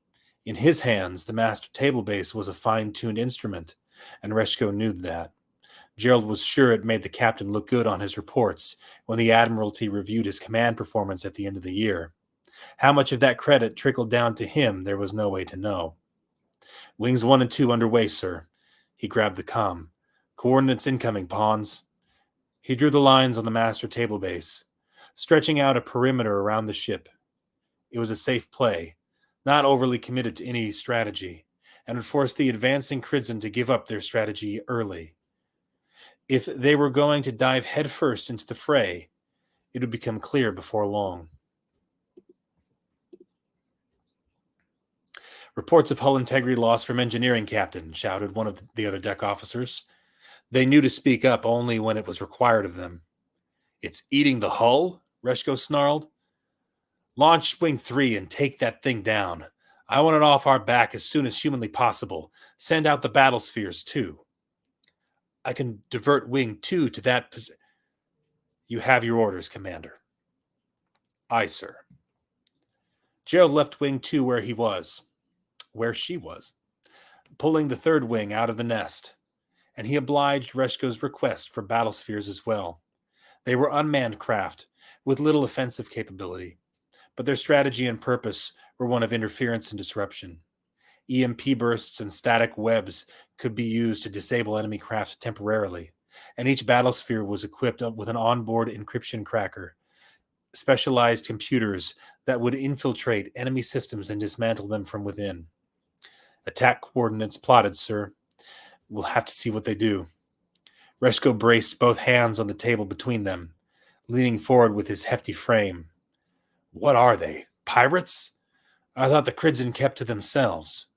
In his hands, the master table base was a fine-tuned instrument, and Reshko knew that. Gerald was sure it made the captain look good on his reports when the Admiralty reviewed his command performance at the end of the year. How much of that credit trickled down to him, there was no way to know. Wings 1 and 2 underway, sir. He grabbed the comm. Coordinates incoming, pawns. He drew the lines on the master table base, stretching out a perimeter around the ship. It was a safe play, not overly committed to any strategy, and would force the advancing Kridzin to give up their strategy early. If they were going to dive headfirst into the fray, it would become clear before long. Reports of hull integrity loss from engineering, Captain, shouted one of the other deck officers. They knew to speak up only when it was required of them. It's eating the hull? Reshko snarled. Launch Wing 3 and take that thing down. I want it off our back as soon as humanly possible. Send out the battle spheres, too. I can divert Wing 2 to that position. You have your orders, Commander. Aye, sir. Gerald left Wing 2 where she was, pulling the third wing out of the nest, and he obliged Reshko's request for battle spheres as well. They were unmanned craft with little offensive capability, but their strategy and purpose were one of interference and disruption. EMP bursts and static webs could be used to disable enemy craft temporarily, and each battlesphere was equipped with an onboard encryption cracker, specialized computers that would infiltrate enemy systems and dismantle them from within. Attack coordinates plotted, sir. We'll have to see what they do. Reshko braced both hands on the table between them, leaning forward with his hefty frame. What are they? Pirates? I thought the Kridzin kept to themselves.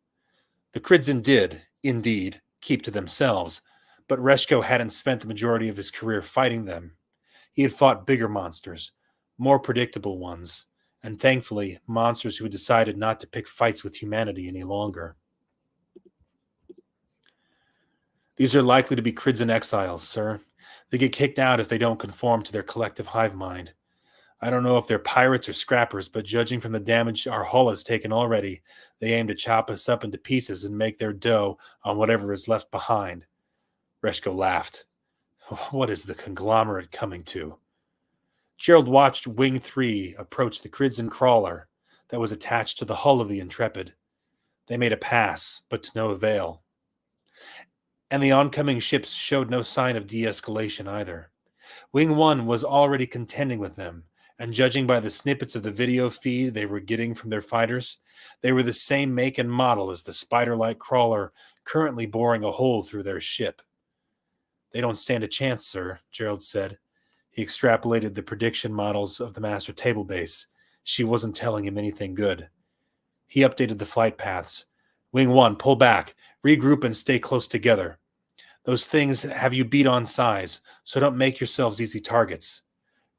The Kridzin did, indeed, keep to themselves, but Reshko hadn't spent the majority of his career fighting them. He had fought bigger monsters, more predictable ones, and thankfully, monsters who had decided not to pick fights with humanity any longer. These are likely to be Kridzin exiles, sir. They get kicked out if they don't conform to their collective hive mind. I don't know if they're pirates or scrappers, but judging from the damage our hull has taken already, they aim to chop us up into pieces and make their dough on whatever is left behind. Reshko laughed. What is the conglomerate coming to? Gerald watched Wing 3 approach the Kridzin crawler that was attached to the hull of the Intrepid. They made a pass, but to no avail. And the oncoming ships showed no sign of de-escalation either. Wing 1 was already contending with them, and judging by the snippets of the video feed they were getting from their fighters, they were the same make and model as the spider-like crawler currently boring a hole through their ship. They don't stand a chance, sir, Gerald said. He extrapolated the prediction models of the master table base. She wasn't telling him anything good. He updated the flight paths. Wing 1, pull back, regroup and stay close together. Those things have you beat on size, so don't make yourselves easy targets.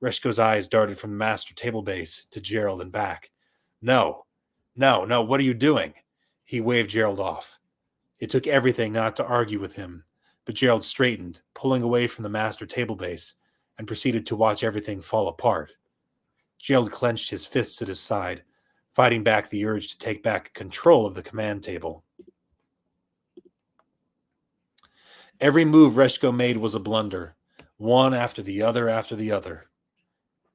Reshko's eyes darted from the master table base to Gerald and back. No, what are you doing? He waved Gerald off. It took everything not to argue with him, but Gerald straightened, pulling away from the master table base, and proceeded to watch everything fall apart. Gerald clenched his fists at his side, fighting back the urge to take back control of the command table. Every move Reshko made was a blunder, one after the other after the other.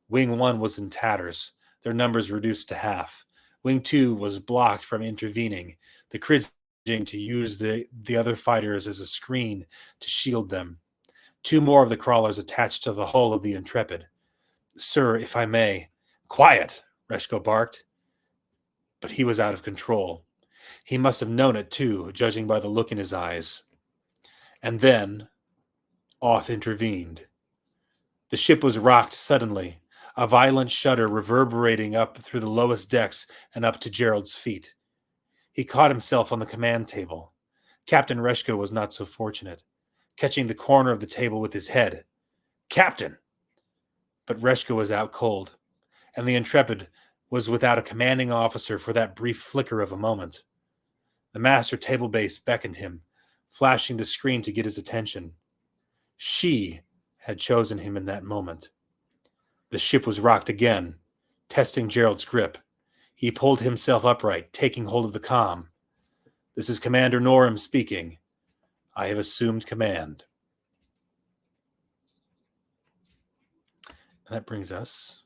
Wing 1 was in tatters, their numbers reduced to half. Wing 2 was blocked from intervening, the Kridzin to use the other fighters as a screen to shield them. 2 more of the crawlers attached to the hull of the Intrepid. Sir, if I may. Quiet, Reshko barked. But he was out of control. He must have known it, too, judging by the look in his eyes. And then, Oth intervened. The ship was rocked suddenly, a violent shudder reverberating up through the lowest decks and up to Gerald's feet. He caught himself on the command table. Captain Reshko was not so fortunate, catching the corner of the table with his head. Captain! But Reshko was out cold, and the Intrepid was without a commanding officer for that brief flicker of a moment. The master table base beckoned him, flashing the screen to get his attention. She had chosen him in that moment. The ship was rocked again, testing Gerald's grip. He pulled himself upright, taking hold of the comm. This is Commander Norum speaking. I have assumed command. And that brings us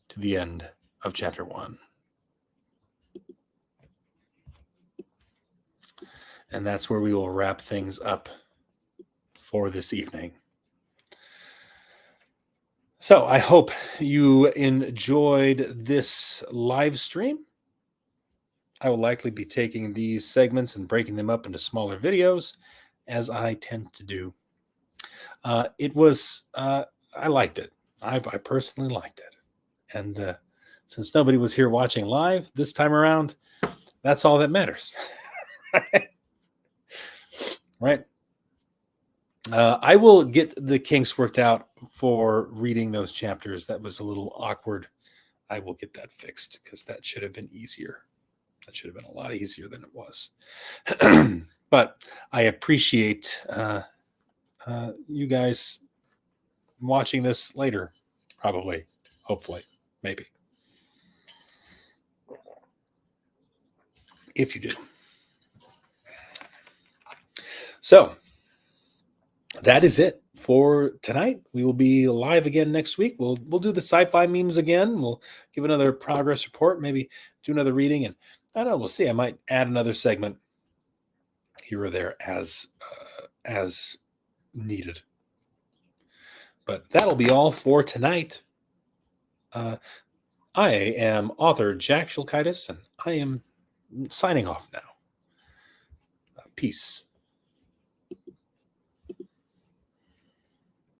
to the end of Chapter 1. And that's where we will wrap things up for this evening. So I hope you enjoyed this live stream. I will likely be taking these segments and breaking them up into smaller videos, as I tend to do. I liked it. I personally liked it. And since nobody was here watching live this time around, that's all that matters. Right? I will get the kinks worked out for reading those chapters. That was a little awkward. I will get that fixed because that should have been easier. That should have been a lot easier than it was. But I appreciate you guys watching this later, probably, hopefully, maybe. If you do. So that is it for tonight. We will be live again next week. We'll do the sci-fi memes again. We'll give another progress report, maybe do another reading, and I don't know. We'll see. I might add another segment here or there as needed. But that'll be all for tonight. I am author Jack Shulkaitis, and I am signing off now. Peace.